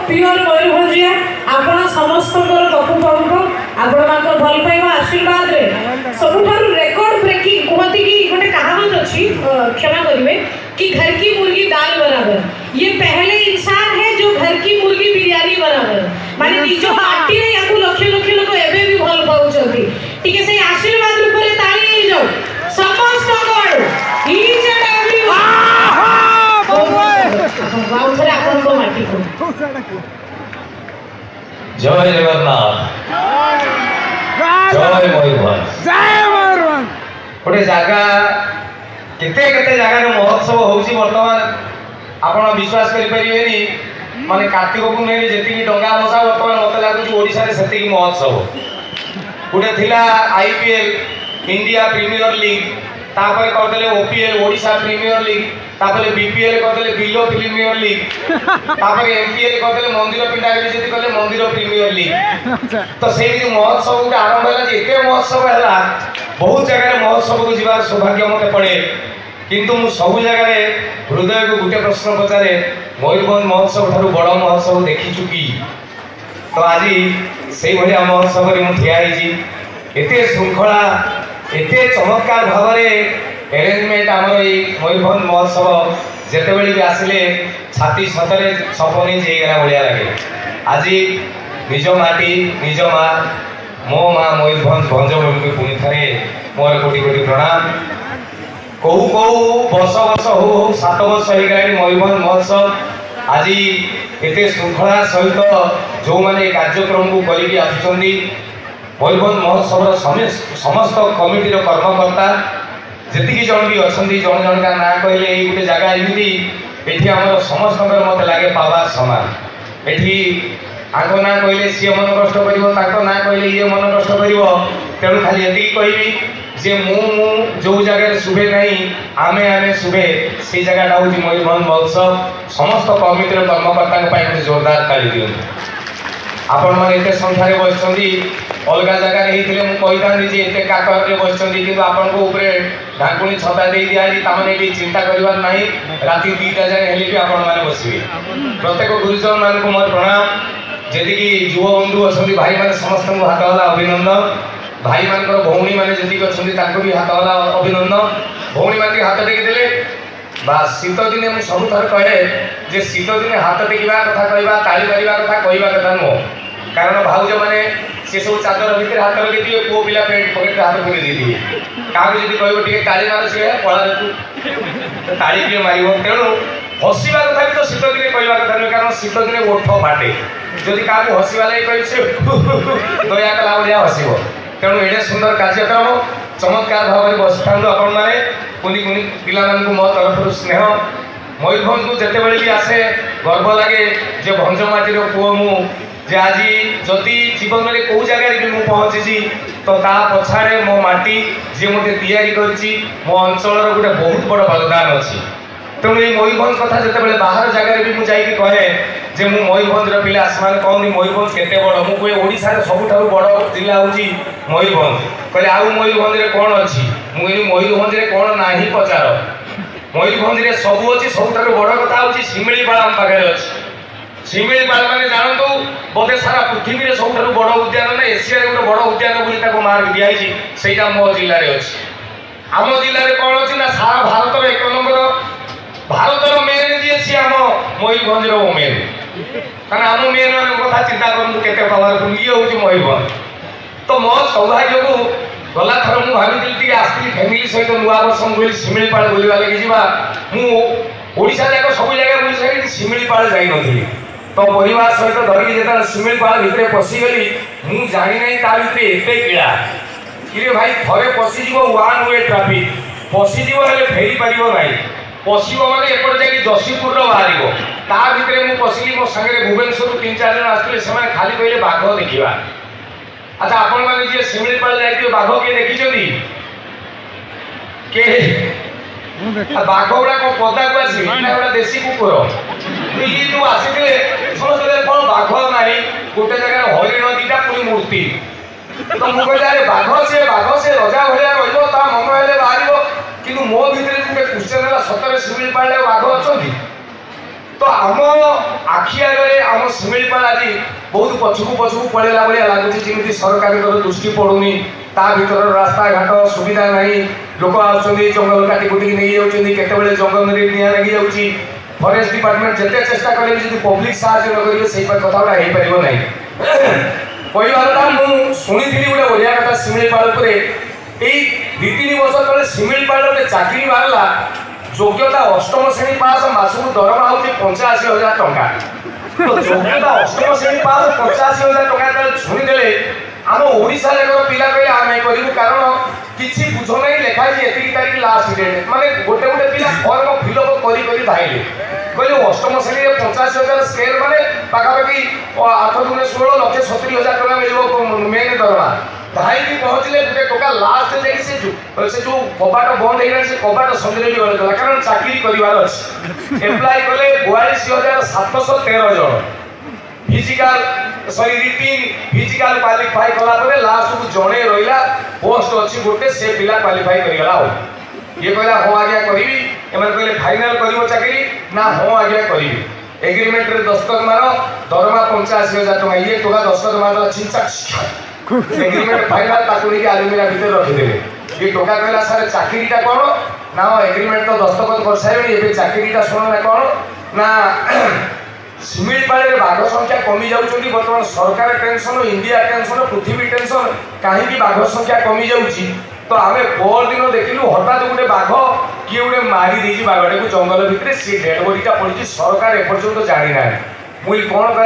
Pure मयूरभंजिया आपण समस्तଙ୍କର पप्पू बाबू को आपण मानको भल पाइबा आशीर्वाद रे सबुठार रेकॉर्ड ब्रेकिंग कहती कि गोटे कहावत अछि क्षमा करिवे कि घर की मुर्गी दाल बराबर। ये पहले इंसान है जो घर की मुर्गी बिरयानी बराबर माने निज पार्टी रे याकू लक्ष लक्ष लोक एबे भी भल पाउछथि ठीक है से आशीर्वाद ऊपर ताली हे जाओ समस्त गड ईच एंड एवरी बाबू रे आपण को माटी को जय जगन्नाथ जय मयूरभंज गोटे जगह केते केते जगह महोत्सव होउची वर्तमान आपण विश्वास करि परिबेनी माने कार्तिक पूर्णिमा जेति डंगा भसा वर्तमान मते लागुची ओडिसा रे सेति महोत्सव गोटे थिला आईपीएल इंडिया प्रीमियर लीग तापर करदेले ओपीएल ओडिशा प्रीमियर लीग तापर बीपीएल करदेले बिलो प्रीमियर लीग तापर एमपीएल करदेले मंदिर पिंडा जेति करले मंदिर प्रीमियर लीग तो सेही महोत्सव के आरंभ होला जे एते महोत्सव होला बहुत जगह महोत्सव को जीवार सौभाग्य मते पड़े किंतु मु सब जगह हृदय को गोटे प्रश्न पचारे मयूरभंज महोत्सव ठारू बड़ महोत्सव देखी चुकी तो आज से भाया महोत्सव में मुझे एते श्रृंखला एते चमत्कार भाव अरेंजमेंट आमर ये मयूरभंज महोत्सव जिते भी आसिले छाती सतरे सपनी जाइगला भाया लगे आज निज माटी निज माँ मो माँ मयूरभंज भंजभूमि को पुणी थे मोर कोटि कोटि प्रणाम कौ कौ वर्ष वर्ष हो 7 वर्ष हो गए मयूरभंज महोत्सव आज एते श्रृंखला सहित जो मैंने कार्यक्रम को करके आसुँच मयूरभंज महोत्सव समस्त कमिटीर कर्मकर्ता जी जन भी अच्छा जन जन का ना कहले गोटे जगह एमती ये आम समस्त मत लगे पावर सामान ये आग ना कहले सी मन कष्ट कर ना कहले ये मन कष्ट कर तेणु खाली ये कहबी जे मु जो जगह शुभे नहीं आमे आमे शुभे से जगह हूँ मयूरभंज महोत्सव समस्त कमिटीर कर्मकर्ता जोरदार ताली दिखाँ आपण मैंने एत संख्यार बस अलग जगह मुझे जे एत काकरे बस कि आपण ढाकुणी छता दे दिखाई चिंता करार ना राति 2टा जाए हेल्ले भी आपण मैंने बसवे प्रत्येक गुरुजन मान मोर प्रणाम जी युव बंधु अच्छा भाई मैंने समस्त हाथ हला अभिनंदन भाई मान भौणी मैंने जी अच्छा भी हाथ हला अभिनंदन भौणी मान हाथ टेकी देले बास शीत दिने मुझे सब थर कहे जे शीत दिने हाथ टेकवा कथा कहवा ताली मारिबा कथा कहवा कथा नुह कारण भाउज मैंने से सब चादर भितर हाथ लगे दिए पुओ पिला पेट पकेट हाथ पूरी दे दिए क्या जी कह ताली मार सी पड़ा ताली किए मार तेणु हसवा कथा भी तो शीत दिने कहवा कथा नुह कारण शीत दिने ओठ फाटे जदि क्या हसवा लगे कह दया कला भाया हसब तेणु एडे सुंदर कार्यक्रम चमत्कार भाव में बस था आपण मैंने कुनी कुनी पिला मो तरफ स्नेह मयूरभंज को जिते बड़े भी आसे गर्व लगे जे भंजमाटीर पुओ मु जे आज जदि जीवन में कौ जगह भी मुझे पहुँची तो ता पछाड़े मो माटी जी मत या मो अंचल गोटे बहुत बड़ बलिदान अच्छी तेणु ये मयूरभंज कथा जिते बाहर जगह भी मुझे कहे जे मु मयूरभंज पिला आसमान कहनी मयूरभंज केते बड़ मुझे ओडिशा सबुठ बड़ जिला हूँ मयूरभंज कहले आउ मयूरभंज कौन अच्छी मुझे मयूरभंज कौन ना पचार मयूरभंज सबू अच्छी सबुठ बड़ कथा हूँ शिमिलीपाल आम पाखे अच्छी शिमिलीपाल मैंने जानतु बोधे सारा पृथ्वी में सबुठ बड़ उद्यान ना एशिया गोटे बड़ उद्यान बोली मार्क दिखाई से मो जिले अच्छी आम जिले में कौन अच्छी ना सारा भारत 1 नंबर भारत मेन जी सी आम मयूरभंज मेन कारण आम मेन मान कथा चिंता करूँ के पावरफुल ये हूँ मयूरभंज तो मो सौभाग्य को गला थर मुझे भाई आसती फैमिली सहित नुआ वर्ष मुझे शिमिलीपाल बुलवा लगे जा मुझा जाक सब जगह बुझी सारी शिमिलीपाल जाई नी तो परिवार सहित धरिकी जो शिमिलीपाल भितर पशिगली मुझे जानी ना ता भर एत कीड़ा कि भाई थे पशिज 1 वे ट्राफिक पशिज फेरी पार ना पशिब मैंने एपटे जाकि जशीपुर बाहर ता भितर मुझे पशिली मो सागर भुवनेश्वर 3-4 जन आसते से खाली कहले बाघ देखा अच्छा आपण मैंने जी शिमिलीपाल जाइए बाघ किए देखी बाघ गुड़ा कौन पदा को आस देशी कुकुर ये जो आसी समझते कौन बाघ ना गोटे जगह हरिण 2टा पुणी मूर्ति तो मुझे अरे बाघ से रजा भाया रहा मन हेल्ले बाहर कि मो भर गोटे क्वेश्चन है सतरे शिमिलीपाल बाघ अच्छा तो तो आम आखि आगे आम शिमिलीपाल आज बहुत पछकू पछकू पड़ेगा भाया लगुच जमी सरकार दृष्टि पड़ूनी ता भर रास्ता घाट सुविधा नहीं लोक आसुच्च जंगल काटी कुटी नहीं जाऊँगी केतबे जंगल में निआं लगी जाऊँगी फरेस्ट डिपार्टमेंट जिते चेष्टा कले भी पब्लिक साहय न करेंगे से कथा गुड़ा हो पार ना कहता मुझे शुणी गोटे बढ़िया कथा शिमिलीपाल यही 2-3 वर्ष तले शिमिलीपाल गोटे चाकरी बाहर योग्यता अष्टम श्रेणी पास मासक दरमा हूँ 85,000 टंका तो योग्यता अष्टम श्रेणी पास 85,000 टंका शुणीदे आम ओडिशा जाकर पिला कहे आम करूँ कारण किसी बुझ नहीं लिखाई एति तारीख लास्ट डेट माने गोटे गोटे पिला फर्म फिलअप कर धाइले कहले अष्टम श्रेणी 85,000 स्केल माने पाखापाखि 8 गुणे 16 लक्ष 70,000 टका मिल मेन दरमा धाई पहुँचले गोटे टका लास्ट जाकि से जो कबाट बंद हो से कबाट संजय भी गला कारण चाकरी करार अच्छे एप्लाय कले 42,713 जन फिजिकाल सॉरी रिटिन फिजिकाल क्वालिफाई कला लास्ट को जड़े रहा पोस्ट अच्छी गोटे से पिला क्वालिफाई करगला ये कहला हाँ आज्ञा करी एम कहले फाइनाल कर चाकरी ना हाँ आज्ञा करी एग्रीमेंट रे दस्तखत मार दरमा 85,000 टका ये टका दस्तखत मार चिंता एग्रीमेंट फाइनाल ताकू नहीं आलमिरा भीतर रखिदेवे ये टोका कहला सर चाकरीटा कौन ना एग्रीमेंट तो दस्तखत कर सारे ये चाकरीटा शुण ना कौन ना शिमिलीपाल बाघ संख्या कमी जाऊँगी बर्तमान सरकार टेंशन इंडिया टेंशन पृथ्वी टेंशन कहीं बाघ संख्या कमी जाऊँगी तो आम पर दिन देखिलु हठात गोटे बाघ किए गोटे मारी देती बाघटा को जंगल भितर सी डेड बडीटा पड़ी सरकार एपर्यंत जानी ना मुई कौन कर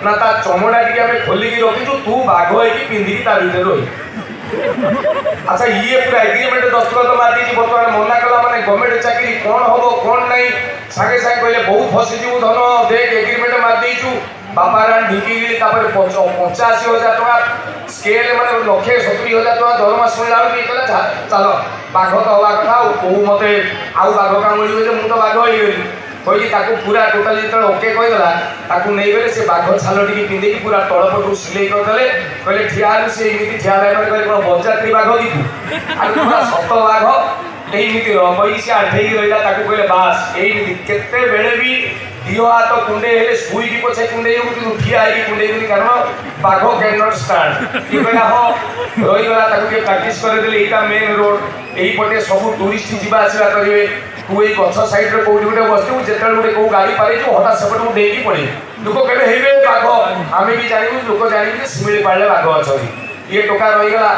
ना ता चमड़ा टी आम खोलिकी रखीचु तू बाघ हो पिंधिकी ता भर रही अच्छा ये पूरा एग्रीमेंट दस्तखत मार दी बर्तमान मना कला माने गवर्नमेंट चाकरी कौन हम कौन नहीं सागे सागे कहले बहुत फसीजु धन देख एग्रीमेंट मार देचु बापा रान ढिकी 85,000 टका स्केल माने 1,70,000 टका दरमा शुणला कहला चलो बाघ तो हवा कथा कौ मत आउ बाघ क्या मिले मुझे तो बाघ हो कही पूरा टोटाल जो ओके कहीगला नहीं गले से बाघ छाल टी पिंधे पूरा तलपटू सिले करदे कहले ठिया से एमती ठिया कहे कौन बरजात्री बाघ कि पूरा सत बाघ यही रही सी आठेक रहा कहले बास यही केते बेले भी दिह हाथ कुंडे शुई पछे कुंडे ठिया कुंडे कारण बाघ कैन नॉट स्टार्ट ये कहला हाँ रहीगला प्राक्ट करदे यहाँ मेन रोड यही पटे सब टूरिस्ट जीवा आसवा करेंगे तू ये गछ साइड रे कोठी गोटे बसू जिते गोटे कौ गाड़ी पारे हठात सेपट को डेगी पड़े लोक कहे बाघ आम भी जानू लोक जान शिमिलीपाल बाघ अच्छा ये टोका रहीगला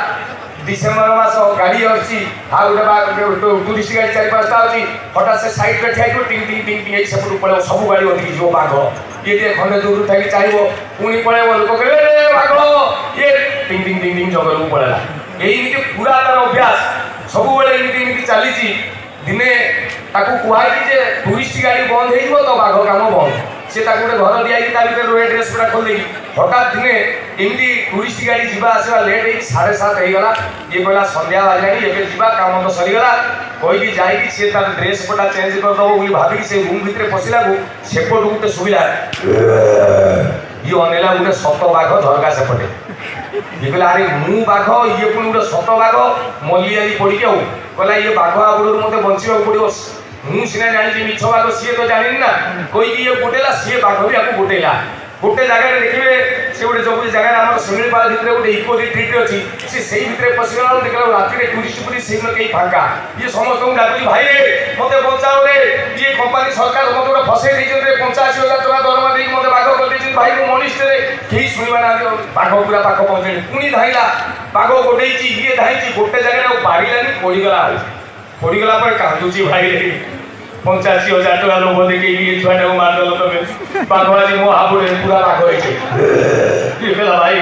डिसेम्बर मास गाड़ी अच्छी गोटे टूरिस्ट गाड़ी 4-5टा अच्छी हठात से साइड में ठिया टिंग टिंग टिंग टिंग सेपट पड़े सब गाड़ी अधिक जो बाघ ये खंडे दूर थी चाहिए पुणी पड़े लोक कहे बाघ ये टिंग टिंग टिंग टिंग जंगल को पड़ेगा यही पूरा तार अभ्यास सब चली दिने कहुई जे टूरिस्ट गाड़ी बंद हो तो बाघ काम बंद से गोटे घर दिखाई रोड ड्रेस पूरा खोल देगी हठात दिने एमती टूरिस्ट गाड़ी जीवा आसवा लेट हो 7:30 होगा ये कहला संध्या बाजानी ये जा कम तो सरीगला कहीकि जाकि सी तार ड्रेस पटा चेंज करदेव भाविक से रूम भितर पशिला सेपट गोटे शुविला ये अनेला गोटे सत बाघ झरका सेपटे ये कहला अरे मु बाघ ये पुणी गोटे सत बाघ मल्ली पड़ी कहला ये बाघ आगुड़ मत बचा पड़ो मुझे सीना जानी मिछ बाघ सी तो जानी ना कहीकि ये गोटेला सी बाघ भी आपको गोटेला गोटे जगह देखिए से गोटे जो जगह आम शिमिलीपाल भितर गोटे इको रिट्रीट अच्छी से भितर पशिगला देखा रात टूरिस्ट पूरी से कहीं फांका ये समस्त डाकुची भाई रे मत बचाओ रे ये कंपानी सरकार मत गोटे फसई देते 85,000 टका दरमा देख मत बाघ कर भाई मु मनिष्ठ कहीं शुणा ना बाघ पूरा पाख पहुँचे पुणी धाइला बाघ गोटे ये धाई गोटे जगह पारानी पड़गला पर कांदुची भाई रे 85,000 टका लोभ देखिए छुआ मारदेल तुम बाघ आज मो हाबुड़े पूरा बाघ होगा भाई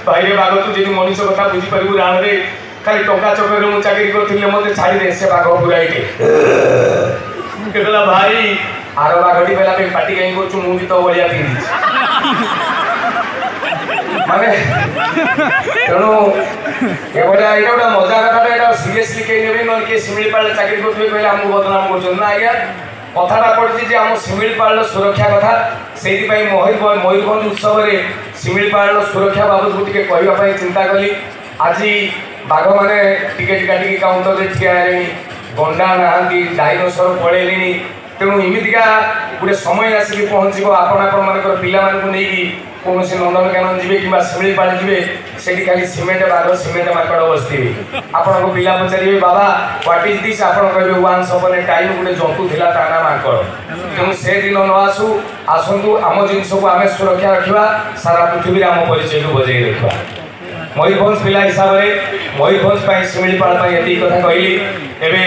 भाई रे बाघ तू जी मनीष कथा बुझीपारू राण रे खाली टंका चक्कर में चाकरी करें मत छाड़ी दे से बाघ पूरा ये भाई आर बाघटी पहला पार्टी कहीं कर मुझे तो बढ़िया पिंधि माने तेणु एटा गोटे मजा कथा सीरियसली कहीं नेबे न किए शिमिलीपाल चाकरी करते कहले आमको बदनाम कर आज्ञा कथाटा पड़ी आम शिमिलीपाल सुरक्षा कथा से मयूरभंज उत्सव में शिमिलीपाल सुरक्षा बाबद को कहवाई चिंता कली आज बाघ मैंने टिके काउंटर ठिया गंडा ना डायनोसर पड़े ତେଣୁ ଏମିତିକା ଗୋଟେ ସମୟ ଆସିକି ପହଞ୍ଚିବ ଆପଣମାନଙ୍କର ପିଲାମାନଙ୍କୁ ନେଇକି କୌଣସି ନନ୍ଦନକାନନ ଯିବେ କିମ୍ବା ଶିମିଳିପାଳ ଯିବେ, ସେଠି ଖାଲି ସିମେଣ୍ଟ ବାଘ ସିମେଣ୍ଟ ମାଙ୍କଡ଼ ବସିଥିବେ। ଆପଣଙ୍କ ପିଲା ପଚାରିବେ ବାବା ହ୍ୱାଟ୍ ଇଜ୍ ଦିସ୍, ଆପଣ କହିବେ ୱାନ୍ସ ଅପନ୍ ଏ ଟାଇମ୍ ଗୋଟେ ଜନ୍ତୁ ଥିଲା ତା ନାଁ ମାଙ୍କଡ଼। ତେଣୁ ସେ ଦିନ ନ ଆସନ୍ତୁ ଆମ ଜିନିଷକୁ ଆମେ ସୁରକ୍ଷା ରଖିବା, ସାରା ପୃଥିବୀରେ ଆମ ପରିଚୟକୁ ବଜାଇ ରଖିବା। ମୟୂରଭଞ୍ଜ ପିଲା ହିସାବରେ ମୟୂରଭଞ୍ଜ ପାଇଁ ଶିମିଳିପାଳ ପାଇଁ ଏତିକି କଥା କହିଲି। ଏବେ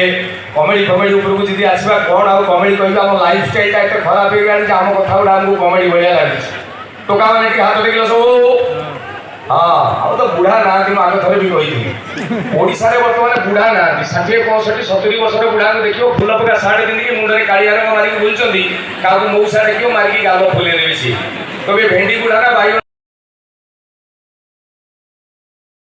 କମେଡ଼ି ଉପରକୁ ଯଦି ଆସିବା, କ'ଣ ଆଉ କମେଡ଼ି କହିବା, ଆମ ଲାଇଫ୍ ଷ୍ଟାଇଲଟା ଏତେ ଖରାପ ହେଇଗଲାଣି ଯେ ଆମ କଥା ଗୁଡ଼ା ଆମକୁ କମେଡ଼ି ଭଳିଆ ଲାଗୁଛି। ଟୋକାମାନେ ଟିକେ ହାତ ଦେଖିଲ ସବୁ, ହଁ ଆଉ ତ ବୁଢ଼ା ନାହାନ୍ତି, ମୁଁ ଆଗ ଥରେ ବି କହିଥିଲି ଓଡ଼ିଶାରେ ବର୍ତ୍ତମାନ ବୁଢ଼ା ନାହାନ୍ତି। 60, 65, 70 ବର୍ଷର ବୁଢ଼ାଙ୍କୁ ଦେଖିବ ଫୁଲ ପକା ସାର୍ଟ ପିନ୍ଧିକି ମୁଣ୍ଡରେ କାଳିଆ ରଙ୍ଗ ମାରିକି ବୁଲୁଛନ୍ତି, କାହାକୁ ମଉସା ଦେଖିବ ମାରିକି ଗାଲ ଫୁଲେଇ ଦେବେ। ସିଏ କହିବେ ଭେଣ୍ଡି ବୁଢ଼ା ନା ବାଇଗଣ